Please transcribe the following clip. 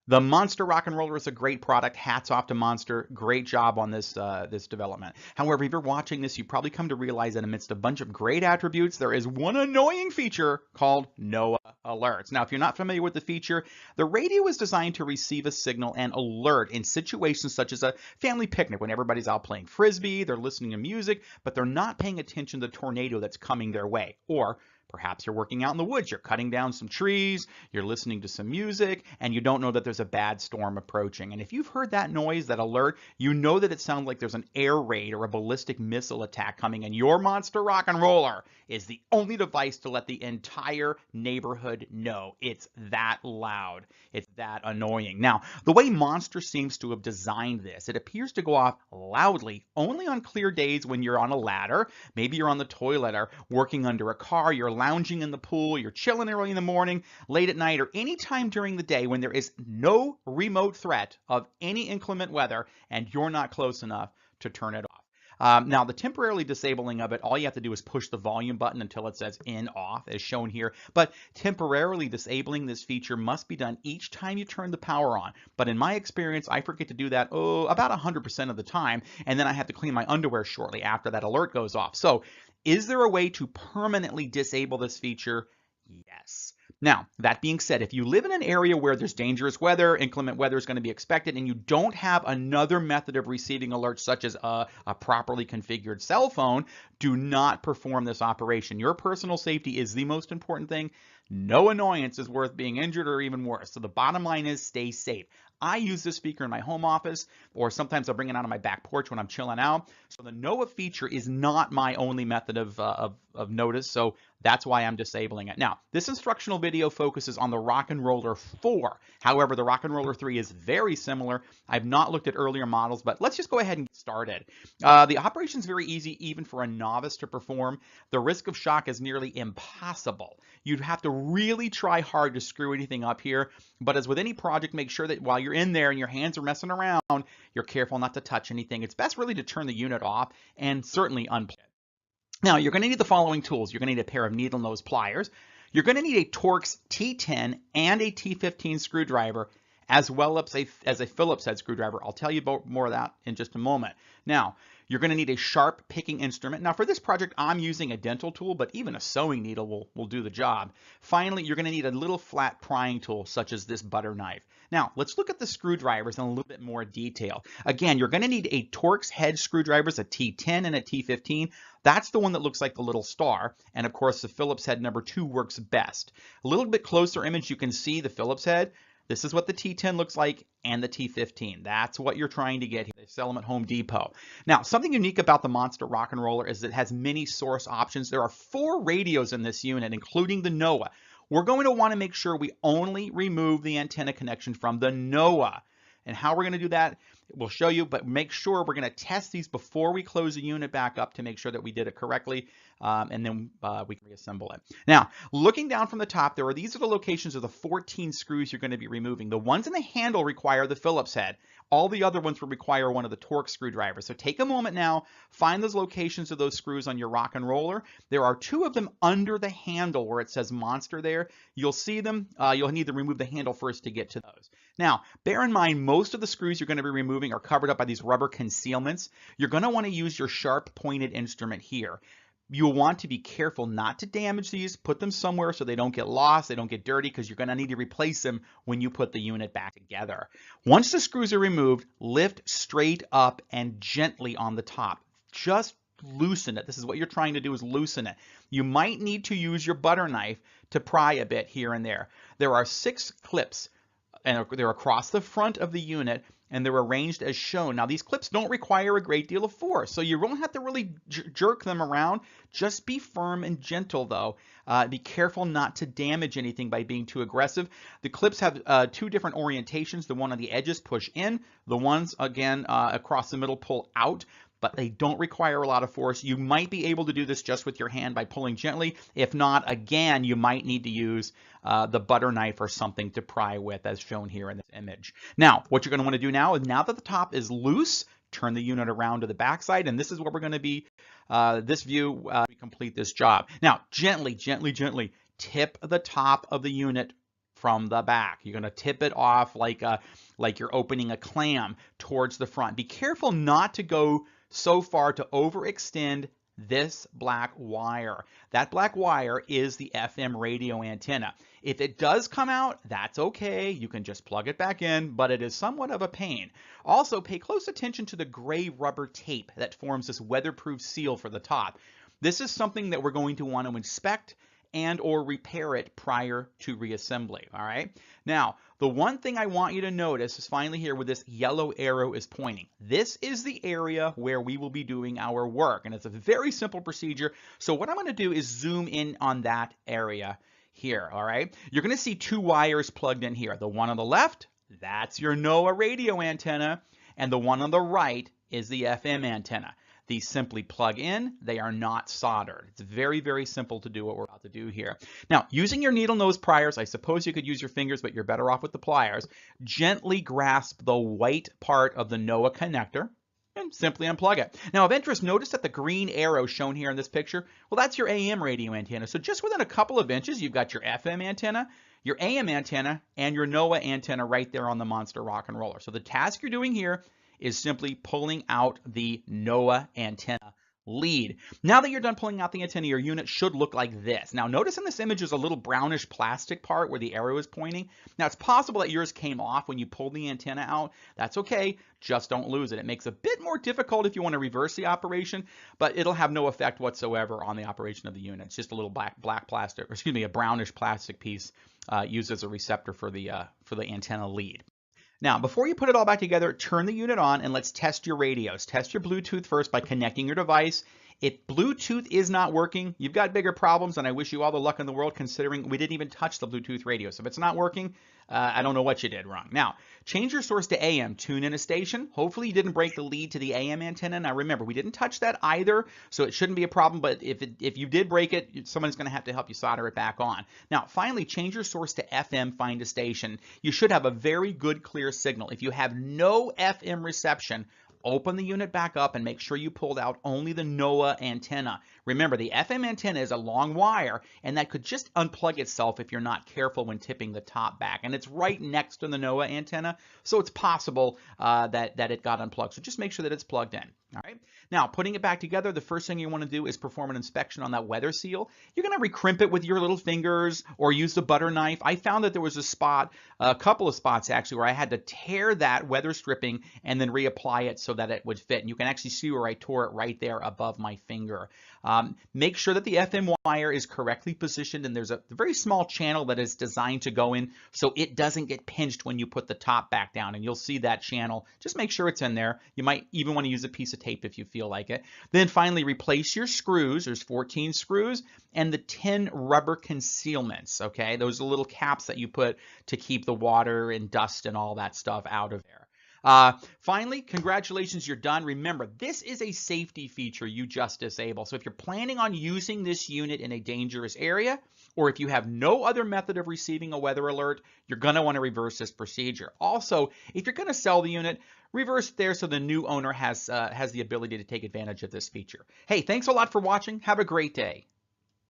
The Monster Rockin Roller is a great product. Hats off to Monster. Great job on this development. However, if you're watching this, you probably come to realize that amidst a bunch of great attributes, there is one annoying feature called NOAA alerts. Now, if you're not familiar with the feature, the radio is designed to receive a signal and alert in situations such as a family picnic when everybody's out playing frisbee, they're listening to music, but they're not paying attention to the tornado that's coming their way. Or perhaps you're working out in the woods, you're cutting down some trees, you're listening to some music, and you don't know that there's a bad storm approaching. And if you've heard that noise, that alert, you know that it sounds like there's an air raid or a ballistic missile attack coming, and your Monster Rockin Roller is the only device to let the entire neighborhood know. It's that loud. It's that annoying. Now, the way Monster seems to have designed this, it appears to go off loudly only on clear days when you're on a ladder, maybe you're on the toilet or working under a car, you're lounging in the pool, you're chilling early in the morning, late at night, or any time during the day when there is no remote threat of any inclement weather and you're not close enough to turn it off. Now, the temporarily disabling of it, all you have to do is push the volume button until it says in off, as shown here. But temporarily disabling this feature must be done each time you turn the power on. But in my experience, I forget to do that about 100% of the time, and then I have to clean my underwear shortly after that alert goes off. So, is there a way to permanently disable this feature? Yes. Now, that being said, if you live in an area where there's dangerous weather, inclement weather is going to be expected, and you don't have another method of receiving alerts such as a properly configured cell phone, do not perform this operation. Your personal safety is the most important thing. No annoyance is worth being injured or even worse. So the bottom line is stay safe. I use this speaker in my home office, or sometimes I'll bring it out on my back porch when I'm chilling out. So the NOAA feature is not my only method of notice, so that's why I'm disabling it. Now, this instructional video focuses on the Rockin Roller 4. However, the Rockin Roller 3 is very similar. I've not looked at earlier models, but let's just go ahead and get started. The operation is very easy, even for a novice to perform. The risk of shock is nearly impossible. You'd have to really try hard to screw anything up here, but as with any project, make sure that while you're in there and your hands are messing around, you're careful not to touch anything. It's best really to turn the unit off and certainly unplug it. Now, you're going to need the following tools. You're going to need a pair of needle nose pliers. You're going to need a Torx T10 and a T15 screwdriver, as well as a Phillips head screwdriver. I'll tell you about more of that in just a moment. Now, you're going to need a sharp picking instrument. Now, for this project, I'm using a dental tool, but even a sewing needle will do the job. Finally, you're going to need a little flat prying tool, such as this butter knife. Now, let's look at the screwdrivers in a little bit more detail. Again, you're going to need a Torx head screwdrivers, a T10 and a T15. That's the one that looks like the little star. And of course, the Phillips head number 2 works best. A little bit closer image, you can see the Phillips head. This is what the T10 looks like and the T15. That's what you're trying to get here. They sell them at Home Depot. Now, something unique about the Monster Rockin Roller is that it has many source options. There are 4 radios in this unit, including the NOAA. We're going to want to make sure we only remove the antenna connection from the NOAA. And how we're going to do that, we'll show you, but make sure we're going to test these before we close the unit back up to make sure that we did it correctly, and then we can reassemble it. Now, looking down from the top, these are the locations of the 14 screws you're going to be removing. The ones in the handle require the Phillips head. All the other ones will require one of the Torx screwdrivers. So take a moment now, find those locations of those screws on your Rockin Roller. There are 2 of them under the handle where it says Monster there. You'll see them. You'll need to remove the handle first to get to those. Now, bear in mind, most of the screws you're going to be removing are covered up by these rubber concealments. You're going to want to use your sharp pointed instrument here. You'll want to be careful not to damage these. Put them somewhere so they don't get lost, they don't get dirty, because you're going to need to replace them when you put the unit back together. Once the screws are removed, lift straight up and gently on the top. Just loosen it. This is what you're trying to do, is loosen it. You might need to use your butter knife to pry a bit here and there. There are 6 clips, and they're across the front of the unit, and they're arranged as shown. Now, these clips don't require a great deal of force, so you won't have to really jerk them around. Just be firm and gentle, though. Be careful not to damage anything by being too aggressive. The clips have 2 different orientations. The one on the edges push in. The ones, again, across the middle pull out. But they don't require a lot of force. You might be able to do this just with your hand by pulling gently. If not, again, you might need to use the butter knife or something to pry with, as shown here in this image. Now, what you're going to want to do now is, now that the top is loose, turn the unit around to the backside, and this is where we're going to be, this view, we complete this job. Now, gently, gently, gently tip the top of the unit from the back. You're going to tip it off like you're opening a clam towards the front. Be careful not to go so far to overextend this black wire. That black wire is the FM radio antenna. If it does come out, that's okay. You can just plug it back in, but it is somewhat of a pain. Also, pay close attention to the gray rubber tape that forms this weatherproof seal for the top. This is something that we're going to want to inspect and or repair it prior to reassembly, all right? Now, the one thing I want you to notice is finally here where this yellow arrow is pointing. This is the area where we will be doing our work, and it's a very simple procedure. So what I'm going to do is zoom in on that area here, all right? You're going to see two wires plugged in here. The one on the left, that's your NOAA radio antenna, and the one on the right is the FM antenna. These simply plug in. They are not soldered. It's very, very simple to do what we're about to do here. Now, using your needle nose pliers, I suppose you could use your fingers, but you're better off with the pliers. Gently grasp the white part of the NOAA connector and simply unplug it. Now, of interest, notice that the green arrow shown here in this picture, well, that's your AM radio antenna. So just within a couple of inches, you've got your FM antenna, your AM antenna, and your NOAA antenna right there on the Monster Rockin Roller. So the task you're doing here is simply pulling out the NOAA antenna lead. Now that you're done pulling out the antenna, your unit should look like this. Now notice in this image there's a little brownish plastic part where the arrow is pointing. Now it's possible that yours came off when you pulled the antenna out. That's okay, just don't lose it. It makes it a bit more difficult if you want to reverse the operation, but it'll have no effect whatsoever on the operation of the unit. It's just a little black plastic, or excuse me, a brownish plastic piece used as a receptor for the antenna lead. Now, before you put it all back together, turn the unit on and let's test your radios. Test your Bluetooth first by connecting your device. If Bluetooth is not working, you've got bigger problems, and I wish you all the luck in the world considering we didn't even touch the Bluetooth radio. So if it's not working, I don't know what you did wrong. Now, change your source to AM. Tune in a station. Hopefully you didn't break the lead to the AM antenna. Now remember, we didn't touch that either, so it shouldn't be a problem, but if you did break it, someone's going to have to help you solder it back on. Now, finally, change your source to FM. Find a station. You should have a very good, clear signal. If you have no FM reception, open the unit back up and make sure you pulled out only the NOAA antenna. Remember, the FM antenna is a long wire, and that could just unplug itself if you're not careful when tipping the top back. And it's right next to the NOAA antenna, so it's possible that it got unplugged. So just make sure that it's plugged in. All right. Now, putting it back together, the first thing you want to do is perform an inspection on that weather seal. You're going to recrimp it with your little fingers or use the butter knife. I found that there was a spot, a couple of spots actually, where I had to tear that weather stripping and then reapply it so that it would fit. And you can actually see where I tore it right there above my finger. Make sure that the FM wire is correctly positioned, and there's a very small channel that is designed to go in so it doesn't get pinched when you put the top back down, and you'll see that channel. Just make sure it's in there. You might even want to use a piece of tape if you feel like it. Then finally, replace your screws. There's 14 screws and the 10 rubber concealments, okay? Those are little caps that you put to keep the water and dust and all that stuff out of there. Finally, congratulations, you're done. Remember, this is a safety feature you just disabled. So if you're planning on using this unit in a dangerous area, or if you have no other method of receiving a weather alert, you're going to want to reverse this procedure. Also, if you're going to sell the unit, reverse there so the new owner has the ability to take advantage of this feature. Hey, thanks a lot for watching. Have a great day.